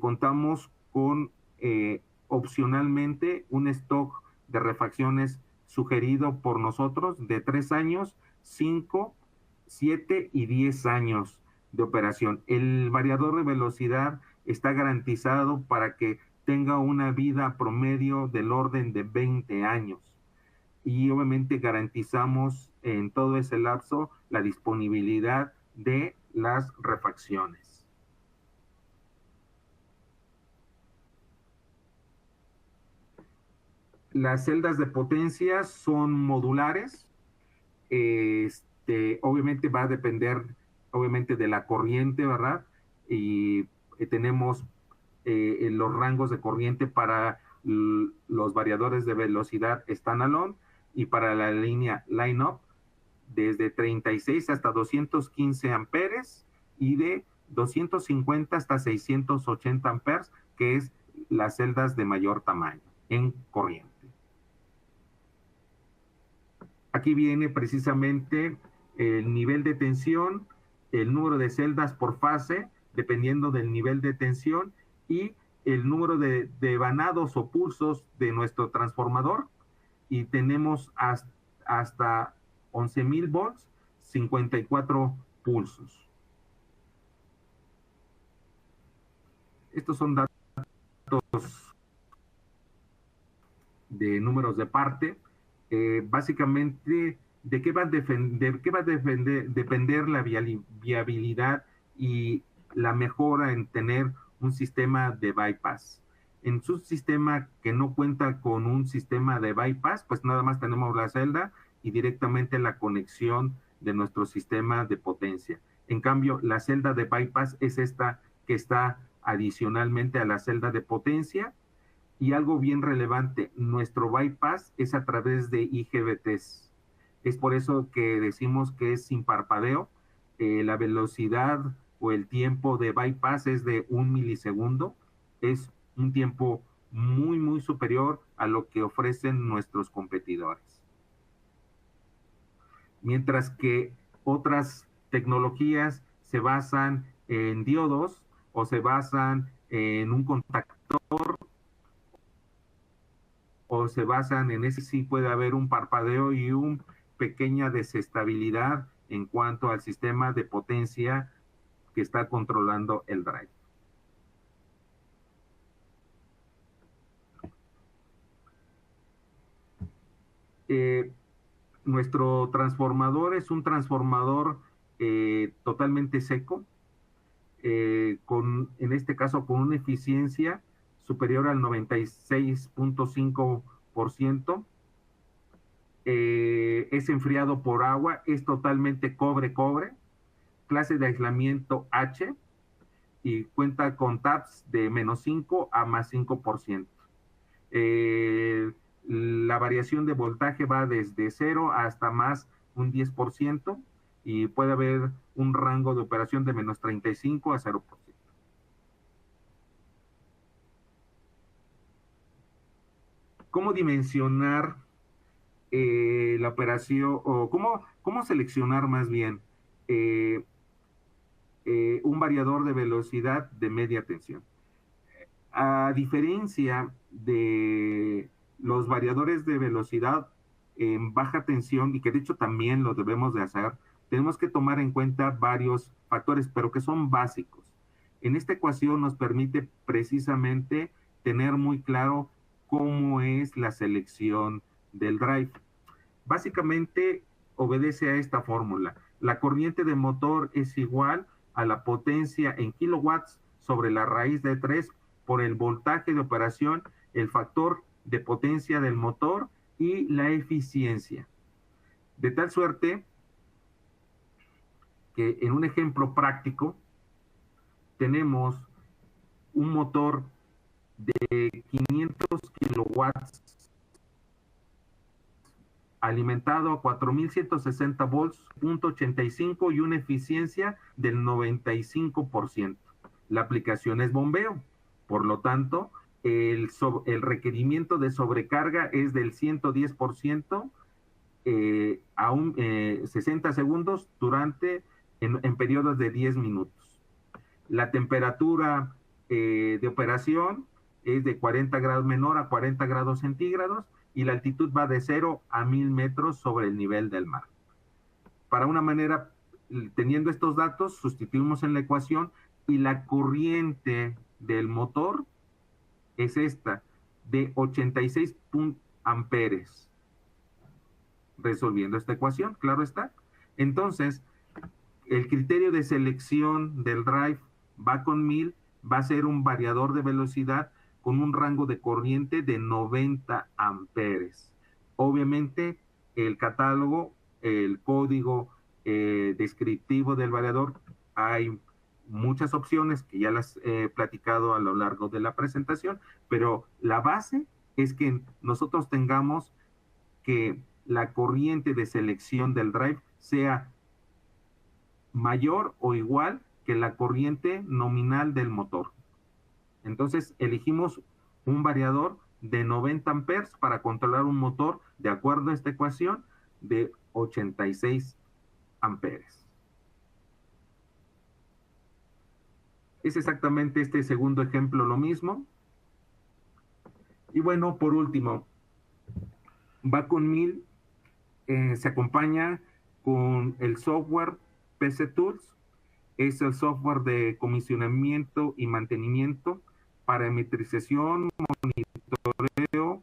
contamos con opcionalmente un stock de refacciones sugerido por nosotros de 3 años, 5, 7 y 10 años de operación. El variador de velocidad está garantizado para que tenga una vida promedio del orden de 20 años. Y obviamente garantizamos en todo ese lapso la disponibilidad de las refacciones. Las celdas de potencia son modulares. Obviamente va a depender obviamente de la corriente, ¿verdad? Y tenemos los rangos de corriente para los variadores de velocidad standalone y para la línea line-up desde 36 hasta 215 amperes y de 250 hasta 680 amperes, que es las celdas de mayor tamaño en corriente. Aquí viene precisamente el nivel de tensión, el número de celdas por fase, dependiendo del nivel de tensión, y el número de vanados o pulsos de nuestro transformador. Y tenemos hasta 11,000 volts, 54 pulsos. Estos son datos de números de parte. Básicamente, ¿de qué va a depender la viabilidad y la mejora en tener un sistema de bypass? En su sistema que no cuenta con un sistema de bypass, pues nada más tenemos la celda y directamente la conexión de nuestro sistema de potencia. En cambio, la celda de bypass es esta que está adicionalmente a la celda de potencia. Y algo bien relevante, nuestro bypass es a través de IGBTs. Es por eso que decimos que es sin parpadeo. La velocidad o el tiempo de bypass es de 1 milisegundo. Es un tiempo muy superior a lo que ofrecen nuestros competidores. Mientras que otras tecnologías se basan en diodos o se basan en un contactor o se basan en ese, sí puede haber un parpadeo y una pequeña desestabilidad en cuanto al sistema de potencia que está controlando el drive. Nuestro transformador es un transformador totalmente seco, en este caso con una eficiencia superior al 96.5%. Es enfriado por agua, es totalmente cobre-cobre, clase de aislamiento H y cuenta con taps de -5 a +5%. La variación de voltaje va desde 0 hasta más un 10% y puede haber un rango de operación de -35 a 0%. cómo dimensionar la operación, o cómo seleccionar más bien eh, un variador de velocidad de media tensión. A diferencia de los variadores de velocidad en baja tensión, y que de hecho también lo debemos de hacer, tenemos que tomar en cuenta varios factores, pero que son básicos. En esta ecuación nos permite precisamente tener muy claro cómo es la selección del drive. Básicamente obedece a esta fórmula. La corriente de motor es igual a la potencia en kilowatts sobre la raíz de 3 por el voltaje de operación, el factor de potencia del motor y la eficiencia. De tal suerte que en un ejemplo práctico tenemos un motor de 500 kilowatts alimentado a 4160 volts, punto 85 y una eficiencia del 95%. La aplicación es bombeo, por lo tanto, el requerimiento de sobrecarga es del 110% a 60 segundos en periodos de 10 minutos. La temperatura de operación es de 40 grados menor a 40 grados centígrados y la altitud va de 0 a 1000 metros sobre el nivel del mar. Para una manera, teniendo estos datos, sustituimos en la ecuación y la corriente del motor es esta, de 86 amperes. Resolviendo esta ecuación, claro está. Entonces, el criterio de selección del drive Bacon 1000 va a ser un variador de velocidad con un rango de corriente de 90 amperes. Obviamente, el catálogo, el código descriptivo del variador, hay muchas opciones que ya las he platicado a lo largo de la presentación, pero la base es que nosotros tengamos que la corriente de selección del drive sea mayor o igual que la corriente nominal del motor. Entonces elegimos un variador de 90 amperes para controlar un motor, de acuerdo a esta ecuación, de 86 amperes. Es exactamente este segundo ejemplo lo mismo. Y bueno, por último, Bacon 1000 se acompaña con el software PC Tools. Es el software de comisionamiento y mantenimiento, parametrización, monitoreo,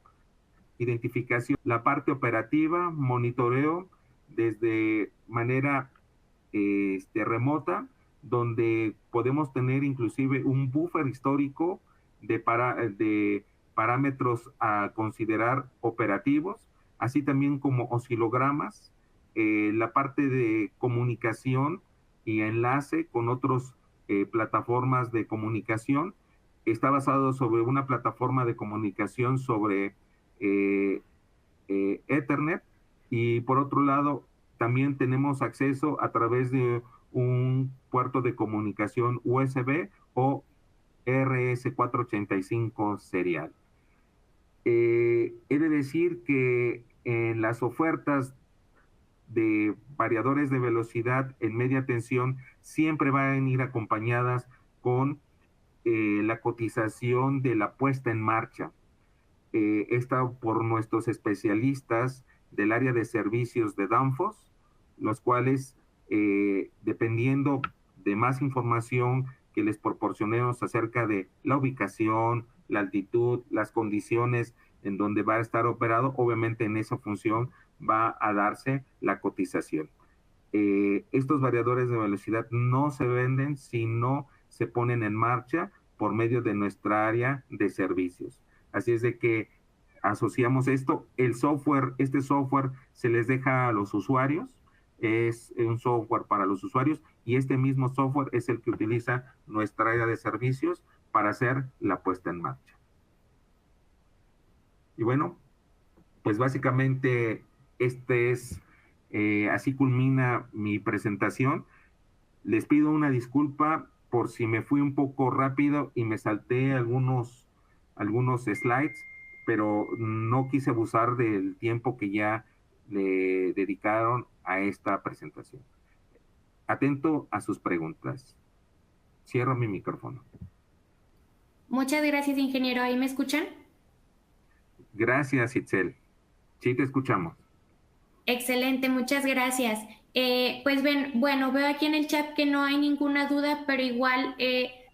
identificación, la parte operativa, monitoreo desde manera remota, donde podemos tener inclusive un buffer histórico de parámetros a considerar operativos, así también como oscilogramas, la parte de comunicación y enlace con otras plataformas de comunicación. Está basado sobre una plataforma de comunicación sobre Ethernet, y por otro lado también tenemos acceso a través de un puerto de comunicación USB o RS485 serial. He de decir que en las ofertas de variadores de velocidad en media tensión siempre van a ir acompañadas con la cotización de la puesta en marcha. Esta por nuestros especialistas del área de servicios de Danfoss, los cuales, dependiendo de más información que les proporcionemos acerca de la ubicación, la altitud, las condiciones en donde va a estar operado, obviamente en esa función va a darse la cotización. Estos variadores de velocidad no se venden si no se ponen en marcha por medio de nuestra área de servicios. Así es de que asociamos esto. Este software se les deja a los usuarios, es un software para los usuarios, y este mismo software es el que utiliza nuestra área de servicios para hacer la puesta en marcha. Y bueno, pues básicamente así culmina mi presentación. Les pido una disculpa por si me fui un poco rápido y me salté algunos slides, pero no quise abusar del tiempo que ya le dedicaron a esta presentación. Atento a sus preguntas. Cierro mi micrófono. Muchas gracias, ingeniero. ¿Ahí me escuchan? Gracias, Itzel. Sí, te escuchamos. Excelente, muchas gracias. Pues ven, bueno, veo aquí en el chat que no hay ninguna duda, pero igual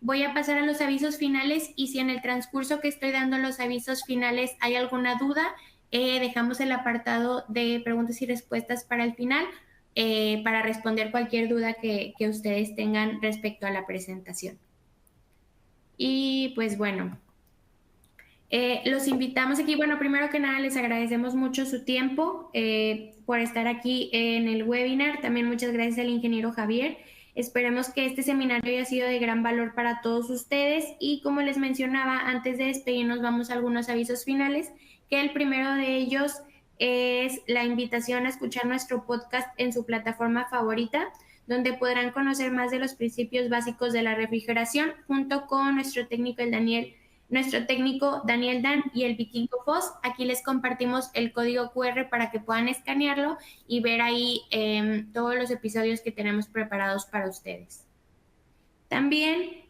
voy a pasar a los avisos finales y si en el transcurso que estoy dando los avisos finales hay alguna duda, dejamos el apartado de preguntas y respuestas para el final para responder cualquier duda que ustedes tengan respecto a la presentación. Y pues bueno. Los invitamos aquí. Bueno, primero que nada, les agradecemos mucho su tiempo por estar aquí en el webinar. También muchas gracias al ingeniero Javier. Esperemos que este seminario haya sido de gran valor para todos ustedes y como les mencionaba, antes de despedirnos vamos a algunos avisos finales, que el primero de ellos es la invitación a escuchar nuestro podcast en su plataforma favorita, donde podrán conocer más de los principios básicos de la refrigeración junto con nuestro técnico, nuestro técnico Daniel Dan y el Vikingo Foss. Aquí les compartimos el código QR para que puedan escanearlo y ver ahí todos los episodios que tenemos preparados para ustedes. También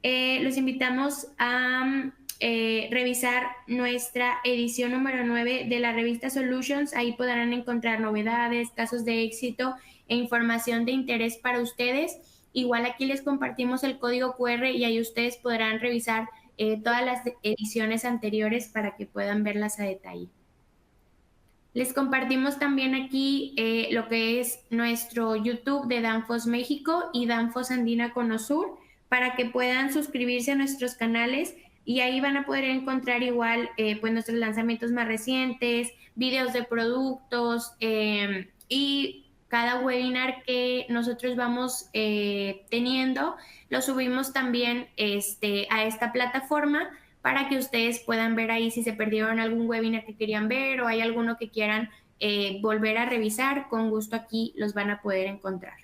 los invitamos a revisar nuestra edición número 9 de la revista Solutions. Ahí podrán encontrar novedades, casos de éxito e información de interés para ustedes. Igual aquí les compartimos el código QR y ahí ustedes podrán revisar todas las ediciones anteriores para que puedan verlas a detalle. Les compartimos también aquí lo que es nuestro YouTube de Danfoss México y Danfoss Andina Conosur para que puedan suscribirse a nuestros canales y ahí van a poder encontrar igual pues nuestros lanzamientos más recientes, videos de productos y cada webinar que nosotros vamos teniendo lo subimos también a esta plataforma para que ustedes puedan ver ahí si se perdieron algún webinar que querían ver o hay alguno que quieran volver a revisar, con gusto aquí los van a poder encontrar.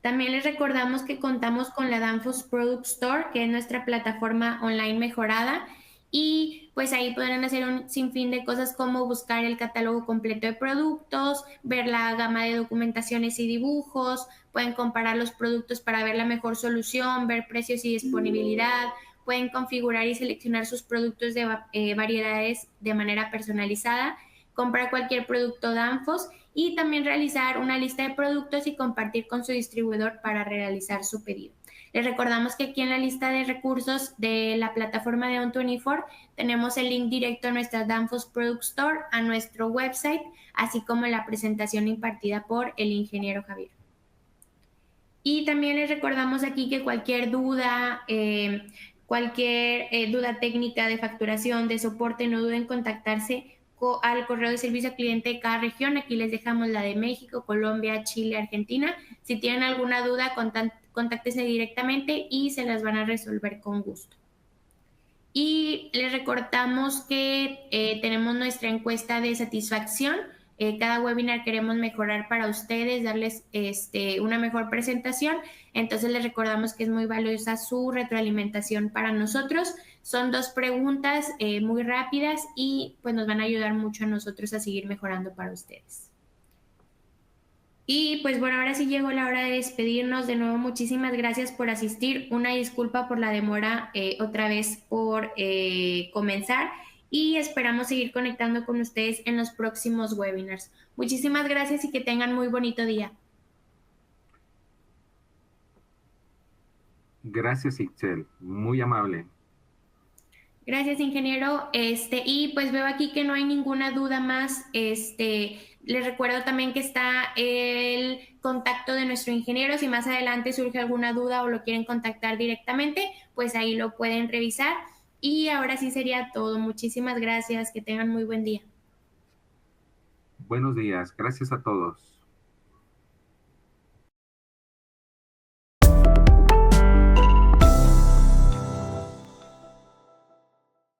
También les recordamos que contamos con la Danfoss Product Store, que es nuestra plataforma online mejorada, y pues ahí podrán hacer un sinfín de cosas como buscar el catálogo completo de productos, ver la gama de documentaciones y dibujos, pueden comparar los productos para ver la mejor solución, ver precios y disponibilidad, pueden configurar y seleccionar sus productos de variedades de manera personalizada, comprar cualquier producto Danfoss y también realizar una lista de productos y compartir con su distribuidor para realizar su pedido. Les recordamos que aquí en la lista de recursos de la plataforma de On24 tenemos el link directo a nuestra Danfoss Product Store, a nuestro website, así como la presentación impartida por el ingeniero Javier. Y también les recordamos aquí que cualquier duda, duda técnica de facturación, de soporte, no duden en contactarse al correo de servicio al cliente de cada región. Aquí les dejamos la de México, Colombia, Chile, Argentina. Si tienen alguna duda, contáctense directamente y se las van a resolver con gusto. Y les recordamos que tenemos nuestra encuesta de satisfacción. Cada webinar queremos mejorar para ustedes, darles una mejor presentación. Entonces les recordamos que es muy valiosa su retroalimentación para nosotros. Son 2 preguntas muy rápidas y pues nos van a ayudar mucho a nosotros a seguir mejorando para ustedes. Y pues bueno, ahora sí llegó la hora de despedirnos. De nuevo, muchísimas gracias por asistir. Una disculpa por la demora otra vez por comenzar y esperamos seguir conectando con ustedes en los próximos webinars. Muchísimas gracias y que tengan muy bonito día. Gracias, Itzel. Muy amable. Gracias, ingeniero. Y pues veo aquí que no hay ninguna duda más. Les recuerdo también que está el contacto de nuestro ingeniero. Si más adelante surge alguna duda o lo quieren contactar directamente, pues ahí lo pueden revisar. Y ahora sí sería todo. Muchísimas gracias. Que tengan muy buen día. Buenos días. Gracias a todos.